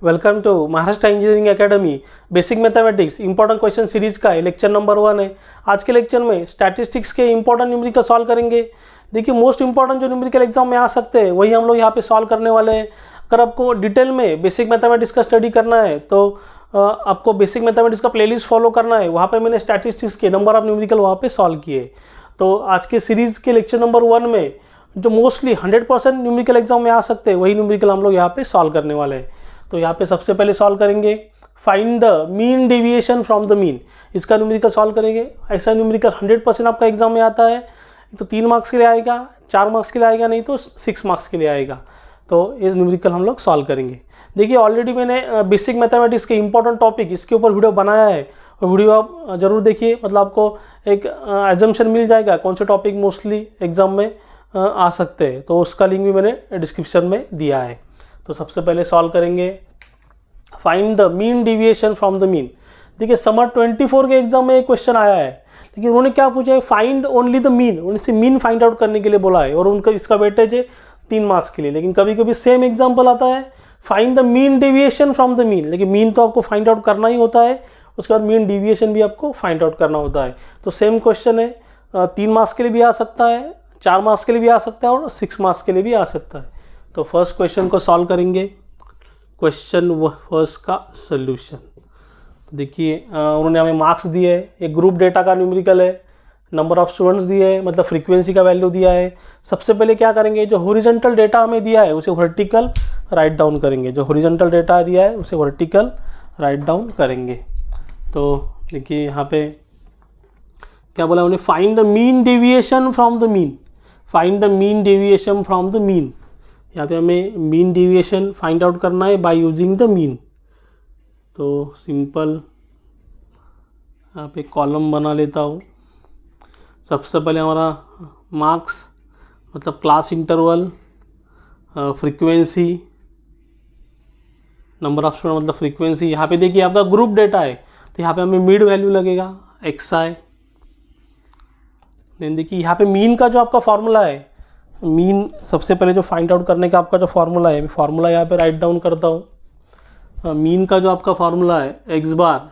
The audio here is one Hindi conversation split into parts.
Welcome to Maharashtra engineering academy basic mathematics important question series का लेक्चर नंबर 1 है। आज के लेक्चर में स्टैटिस्टिक्स के इंपॉर्टेंट न्यूमेरिकल सॉल्व करेंगे। देखिए मोस्ट इंपॉर्टेंट जो न्यूमेरिकल एग्जाम में आ सकते हैं वही हम लोग यहाँ पे सॉल्व करने वाले हैं। अगर आपको डिटेल में बेसिक मैथमेटिक्स का स्टडी करना है तो आपको बेसिक मैथमेटिक्स का प्लेलिस्ट फॉलो करना है। वहाँ पर मैंने स्टैटिस्टिक्स के नंबर ऑफ न्यूमेरिकल वहाँ पर सॉल्व किए। तो आज के सीरीज़ के लेक्चर नंबर 1 में जो मोस्टली 100% न्यूमेरिकल एग्जाम में आ सकते हैं वही न्यूमेरिकल हम लोग यहाँ पे सॉल्व करने वाले हैं। तो यहाँ पे सबसे पहले सॉल्व करेंगे find the mean deviation from the mean. इसका न्यूमेरिकल सॉल्व करेंगे। ऐसा न्यूमेरिकल 100% आपका एग्जाम में आता है। तो 3 मार्क्स के लिए आएगा, 4 मार्क्स के लिए आएगा, नहीं तो 6 मार्क्स के लिए आएगा। तो ये न्यूमेरिकल हम लोग सॉल्व करेंगे। देखिए ऑलरेडी मैंने बेसिक मैथमेटिक्स के इंपॉर्टेंट टॉपिक इसके ऊपर वीडियो बनाया है और वीडियो आप जरूर देखिए। मतलब आपको एक एजम्पशन मिल जाएगा कौन से टॉपिक मोस्टली एग्जाम में आ सकते हैं। तो उसका लिंक भी मैंने डिस्क्रिप्शन में दिया है। तो सबसे पहले सॉल्व करेंगे find the mean deviation from the mean. देखिए समर 24 के एग्जाम में एक क्वेश्चन आया है, लेकिन उन्होंने क्या पूछा है, फाइंड ओनली द मीन। उनसे मीन फाइंड आउट करने के लिए बोला है और उनका इसका वेटेज है 3 मार्क्स के लिए। लेकिन कभी कभी सेम एग्जाम्पल आता है find the mean deviation from the mean, लेकिन मीन तो आपको फाइंड आउट करना ही होता है, उसके बाद मीन डेविएशन भी आपको फाइंड आउट करना होता है। तो सेम क्वेश्चन है, 3 मार्क्स के लिए भी आ सकता है, 4 मार्क्स के लिए भी आ सकता है और 6 मार्क्स के लिए भी आ सकता है। तो फर्स्ट क्वेश्चन को सॉल्व करेंगे। क्वेश्चन फर्स्ट का सोल्यूशन देखिए, उन्होंने हमें मार्क्स दिए है, एक ग्रुप डेटा का न्यूमेरिकल है, नंबर ऑफ स्टूडेंट्स दिए है, मतलब फ्रीक्वेंसी का वैल्यू दिया है। सबसे पहले क्या करेंगे, जो हॉरिजॉन्टल डेटा हमें दिया है उसे वर्टिकल राइट डाउन करेंगे। जो हॉरिजॉन्टल डेटा दिया है उसे वर्टिकल राइट डाउन करेंगे। तो देखिए यहाँ पे क्या बोला उन्हें, find the mean deviation from the mean. Find the mean deviation from the mean. यहाँ पे हमें मीन डेविएशन फाइंड आउट करना है बाय यूजिंग द मीन। तो सिंपल यहाँ पे कॉलम बना लेता हूँ। सबसे पहले हमारा मार्क्स मतलब class interval, frequency, number of student मतलब फ्रीक्वेंसी। यहाँ पे देखिए आपका ग्रुप डेटा है तो यहाँ पे हमें मिड वैल्यू लगेगा xi। देन देखिए यहाँ पे मीन का जो आपका फॉर्मूला है, मीन सबसे पहले जो फाइंड आउट करने का आपका जो फार्मूला है, फार्मूला यहाँ पे राइट डाउन करता हूँ। मीन का जो आपका फार्मूला है x bar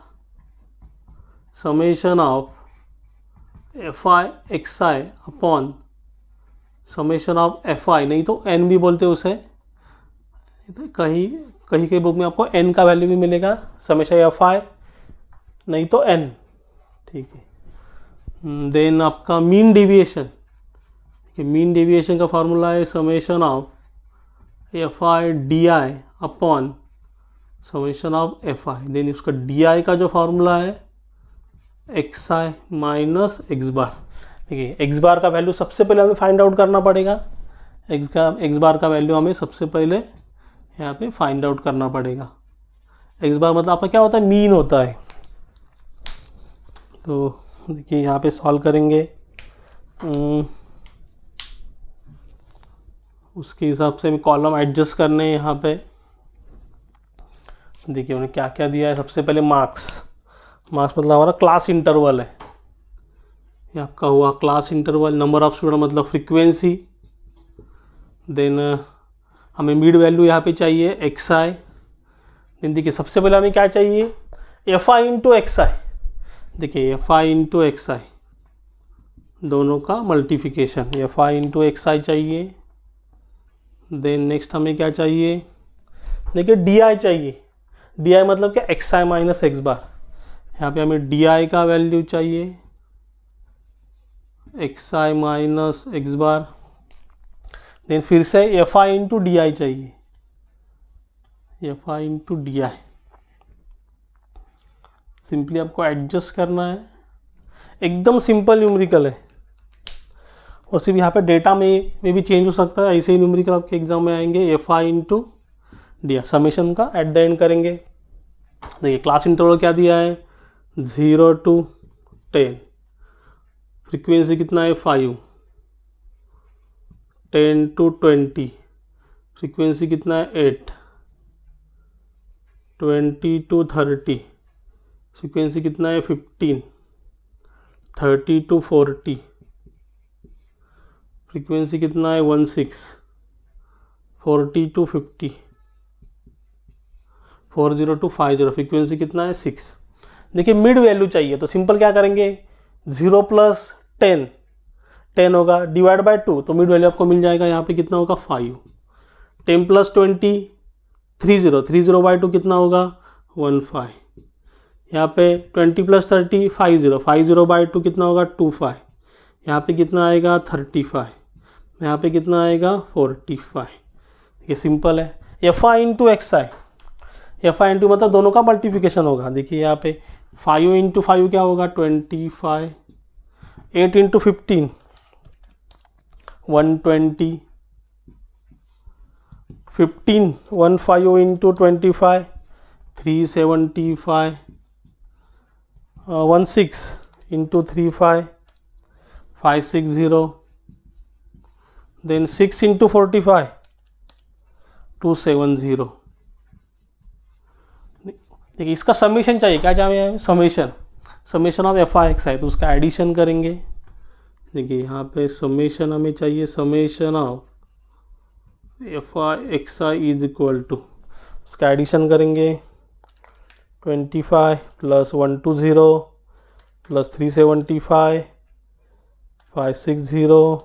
summation of fi xi upon summation of fi, नहीं तो n भी बोलते हैं उसे, कहीं कहीं बुक में आपको n का वैल्यू भी मिलेगा, समेशन fi नहीं तो n, ठीक है। देन आपका मीन डेविएशन, मीन डेविएशन का फार्मूला है summation of fi di upon summation of fi। Then उसका di का जो फार्मूला है xi माइनस एक्स बार। देखिए एक्स बार का वैल्यू सबसे पहले हमें फाइंड आउट करना पड़ेगा। एक्स बार का वैल्यू हमें सबसे पहले यहाँ पे फाइंड आउट करना पड़ेगा। एक्स बार मतलब आपका क्या होता है, मीन होता है। तो देखिए यहाँ पे सॉल्व करेंगे, उसके हिसाब से हमें कॉलम एडजस्ट करने हैं। यहाँ पे देखिए उन्हें क्या क्या दिया है। सबसे पहले मार्क्स मतलब हमारा क्लास इंटरवल है, ये आपका हुआ class interval. Number of student मतलब फ्रीक्वेंसी। देन हमें मिड वैल्यू यहाँ पे चाहिए xi। देन देखिए सबसे पहले हमें क्या चाहिए, fi इंटू xi। देखिए fi इंटू xi दोनों का मल्टीप्लिकेशन, fi इंटू xi चाहिए। देन नेक्स्ट हमें क्या चाहिए, देखिए di चाहिए। di मतलब क्या, xi माइनस एक्स बार। यहाँ पे हमें di का वैल्यू चाहिए xi माइनस एक्स बार। देन फिर से fi इंटू di चाहिए, fi इंटू di। सिंपली आपको एडजस्ट करना है, एकदम सिंपल न्यूमेरिकल है। और सिर्फ यहाँ पे डेटा में भी चेंज हो सकता है। ऐसे ही न्यूमेरिकल आपके एग्जाम में आएंगे fi इंटू डी, समेशन का एट द एंड करेंगे। देखिए क्लास इंटरवल क्या दिया है, 0 to 10। फ्रीक्वेंसी कितना है 5। 10 to 20 फ्रीक्वेंसी कितना है 8। 20 to 30 फ्रीक्वेंसी कितना है 15। 30 to 40 फ्रीक्वेंसी कितना है 16। 40 to 50 40 फ्रीक्वेंसी कितना है 6। देखिए मिड वैल्यू चाहिए तो सिंपल क्या करेंगे 0 + 10 होगा डिवाइड बाय 2 तो मिड वैल्यू आपको मिल जाएगा यहाँ पे कितना होगा 5। 10 + 20 30 बाय 2 कितना होगा 15। यहाँ पे 20 + 30 50 बाय 2 कितना होगा 25। यहाँ पे कितना आएगा 35। यहाँ पे कितना आएगा 45। ये सिंपल है। FI into XI, FI into मतलब दोनों का मल्टीप्लिकेशन होगा। देखिए यहाँ पे 5 इंटू 5 क्या होगा 25। 8 into 15 120। 15 15 into 25 375। 16 into 35 560। Then 6 into 45 270। देखिए इसका समीशन चाहिए, क्या चाहिए समीशन ऑफ FI XI, तो उसका एडिशन करेंगे। देखिए यहाँ पे समीशन हमें चाहिए, summation of FI XI is equal to, उसका एडिशन करेंगे 25 + 120 + 375 560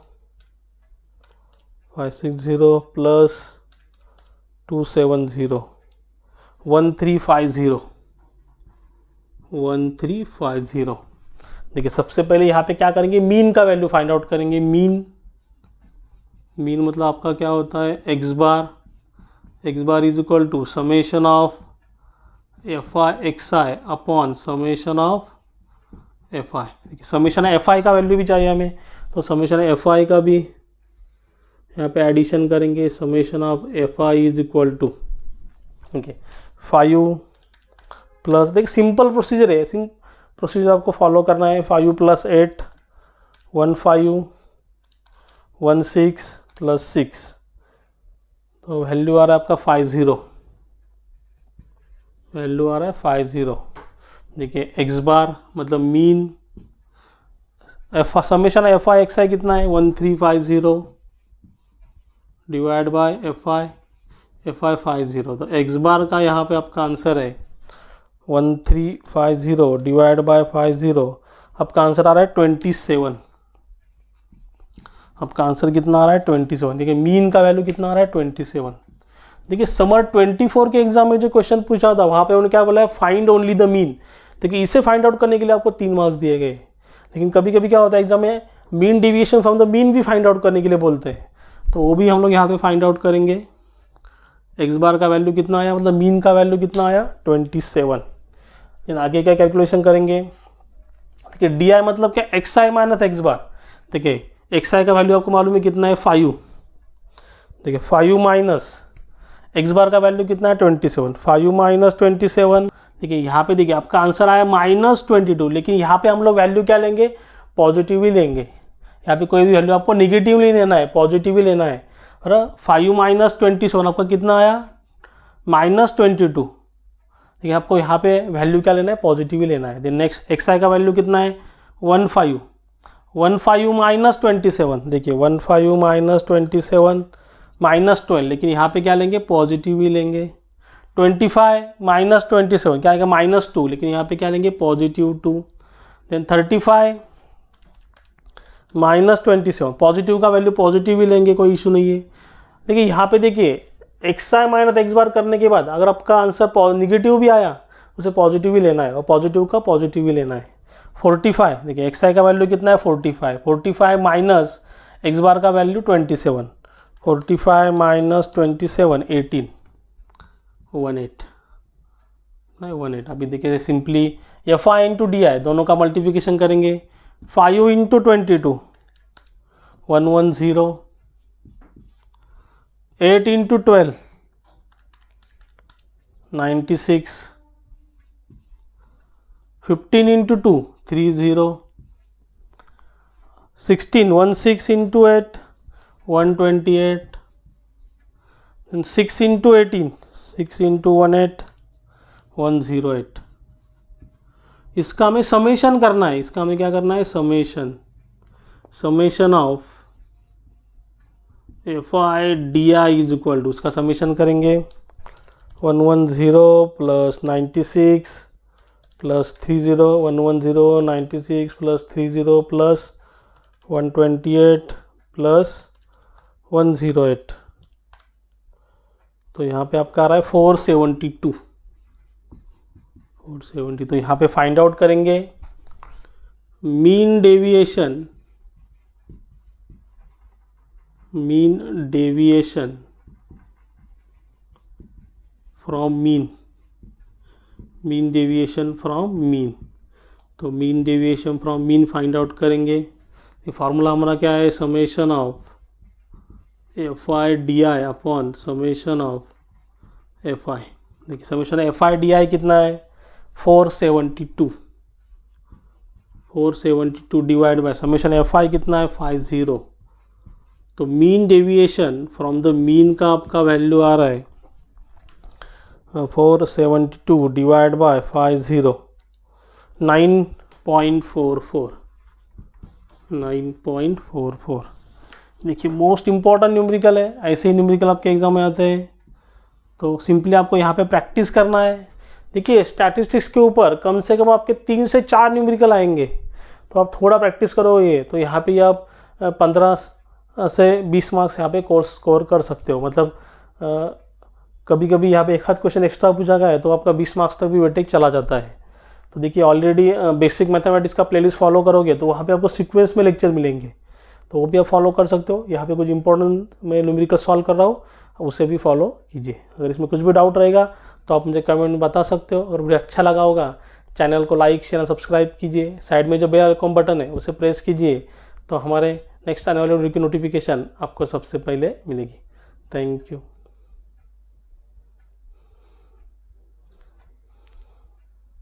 + 270 1350। देखिए सबसे पहले यहाँ पे क्या करेंगे मीन का वैल्यू फाइंड आउट करेंगे। मीन मतलब आपका क्या होता है x bar is equal to summation of FI XI upon summation of FI। Summation FI का वैल्यू भी चाहिए हमें, तो समेशन FI का भी यहाँ पे एडिशन करेंगे। Summation of FI is equal to okay 5 plus, देख सिंपल प्रोसीजर है, प्रोसीजर आपको फॉलो करना है। 5 + 8 15 16 + 6 तो वैल्यू आ रहा है आपका 50। वैल्यू आ रहा है 50। देखिए x बार मतलब मीन समेशन FI XI कितना है 1350 डिवाइड बाय FI 50। तो x बार का यहाँ पे आपका आंसर है 1350 डिवाइड बाय 50। आपका आंसर आ रहा है 27। आपका आंसर कितना आ रहा है 27। देखिए मीन का वैल्यू कितना आ रहा है 27। देखिए समर 24 के एग्जाम में जो क्वेश्चन पूछा था वहाँ पे उन्होंने क्या बोला है फाइंड ओनली द मीन। देखिए इसे फाइंड आउट करने के लिए आपको 3 मार्क्स दिए गए, लेकिन कभी कभी क्या होता है एग्जाम में mean deviation from the mean भी फाइंड आउट करने के लिए बोलते हैं, तो वो भी हम लोग यहाँ पे फाइंड आउट करेंगे। x बार का वैल्यू कितना आया मतलब मीन का वैल्यू कितना आया 27। लेकिन आगे क्या कैलकुलेशन करेंगे। देखिए DI मतलब क्या XI माइनस x बार। देखिए XI का वैल्यू आपको मालूम है कितना है 5। देखिए 5 माइनस x बार का वैल्यू कितना है 27। 5 माइनस 27। देखिए यहाँ पे देखिए आपका आंसर आया -22, लेकिन यहाँ पे हम लोग वैल्यू क्या लेंगे पॉजिटिव ही लेंगे। यहाँ पे कोई भी वैल्यू आपको निगेटिव नहीं लेना है, पॉजिटिव ही लेना है। और 5 माइनस 27 आपका कितना आया -22। देखिए आपको यहाँ पे वैल्यू क्या लेना है पॉजिटिव ही लेना है। देन नेक्स्ट XI का वैल्यू कितना है 15 माइनस 27। देखिए 15 माइनस 27 -12, लेकिन यहाँ पे क्या लेंगे पॉजिटिव ही लेंगे। 25 माइनस 27 क्या आएगा -2, लेकिन यहाँ पे क्या लेंगे पॉजिटिव 2। देन 35 माइनस 27 पॉजिटिव का वैल्यू पॉजिटिव ही लेंगे, कोई इशू नहीं है। देखिए यहाँ पे देखिए XI माइनस x बार करने के बाद अगर आपका आंसर निगेटिव भी आया उसे पॉजिटिव ही लेना है, और पॉजिटिव का पॉजिटिव ही लेना है। 45 देखिए XI का वैल्यू कितना है 45 माइनस x बार का वैल्यू 27। 45 माइनस 27 18 18। अभी देखिए सिंपली FI इंटू DI दोनों का मल्टीप्लिकेशन करेंगे। 5 into 22 110। 8 into 12 96। 15 into 2 30। 16 into 8 128। 6 into 18 6 into 18 108। इसका हमें समेशन करना है, इसका हमें क्या करना है summation of FI DI is equal to, उसका समेशन करेंगे 110 plus 96 plus 30 110 96 plus 30 plus 128 plus 108, तो यहाँ पे आपका आ रहा है 472। तो यहाँ पे फाइंड आउट करेंगे mean deviation from mean deviation from mean. तो mean deviation from mean find out करेंगे। ये फार्मूला हमारा क्या है, summation of FI/DI upon summation of FI। देखिए समेशन FI/DI कितना है, 472 डिवाइड बाय समेशन FI कितना है 50। तो mean deviation from the mean का आपका वैल्यू आ रहा है 472 डिवाइड बाय 50, 9.44। देखिए मोस्ट इम्पॉर्टेंट न्यूमेरिकल है, ऐसे ही न्यूमेरिकल आपके एग्जाम में आते हैं। तो सिंपली आपको यहाँ पे प्रैक्टिस करना है। देखिए स्टैटिस्टिक्स के ऊपर कम से कम आपके 3 से 4 न्यूमेरिकल आएंगे, तो आप थोड़ा प्रैक्टिस करोगे तो यहाँ पे आप 15 से 20 मार्क्स यहाँ पे स्कोर कर सकते हो। मतलब कभी कभी यहाँ पे एक आध क्वेश्चन एक्स्ट्रा पूछा गया है तो आपका 20 मार्क्स तक भी वेटेज चला जाता है। तो देखिए ऑलरेडी बेसिक मैथमेटिक्स का प्लेलिस्ट फॉलो करोगे तो वहाँ पे आपको सीक्वेंस में लेक्चर मिलेंगे, तो वो भी आप फॉलो कर सकते हो। यहाँ पे कुछ इंपॉर्टेंट मैं न्यूमेरिकल सॉल्व कर रहा हूँ, उसे भी फॉलो कीजिए। अगर इसमें कुछ भी डाउट रहेगा तो आप मुझे कमेंट में बता सकते हो। अगर मुझे अच्छा लगा होगा चैनल को लाइक शेयर सब्सक्राइब कीजिए। साइड में जो बेल आइकन बटन है उसे प्रेस कीजिए, तो हमारे नेक्स्ट आने वाले वीडियो की नोटिफिकेशन आपको सबसे पहले मिलेगी। Thank you.